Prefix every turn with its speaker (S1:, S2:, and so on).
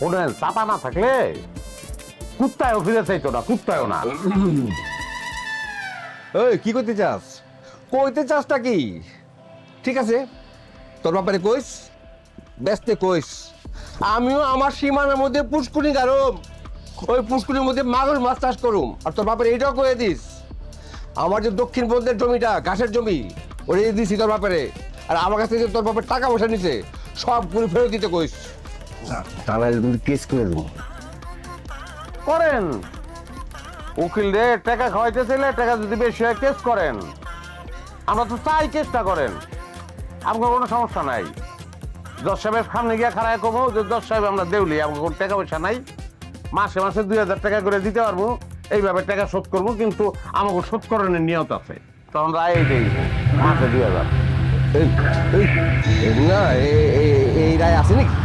S1: শোনেন, চাপা না থাকলে কুত্তায়ও ফিরে চাইতো না, কুত্তায়ও না।
S2: এই কি করতে চাস? কইতে চাসটা কি? ঠিক আছে, তোর ব্যাপারে কইস, ব্যস্তে কইস। আমিও আমার সীমানার মধ্যে পুষ্কুনি গারম, ওই পুষ্কুনির মধ্যে মাগুর মাছ চাষ করুম। আর তোর ব্যাপারে এইটাও কয়ে দিস, আমার যে দক্ষিণ পন্থের জমিটা, ঘাসের জমি, ওরে দিছি তোর ব্যাপারে। আর আমার কাছ থেকে তোর ব্যাপারে টাকা পয়সা নিছে, সবগুলো ফেরত দিতে কইস। তাহলে তুমি কেস করে দেবো।
S1: করেন, উকিল রে টাকা খাওয়াইতে চাইলে টাকা যদি বেশি হয় কেস করেন। আমরা তো চাই চেষ্টা করেন, আমার কোনো সমস্যা নাই। জজ সাহেবের সামনে গিয়ে খাড়ায় কমো যে জজ সাহেব আমরা দেউলি, আমার কোনো টাকা পয়সা নাই, মাসে মাসে 2000 টাকা করে দিতে পারবো, এইভাবে টাকা শোধ করবো, কিন্তু আমাকে শোধ করানোর নিয়ত আছে। তখন রায় দেই মাসে 2000।
S2: না এই রায় আছে নাকি?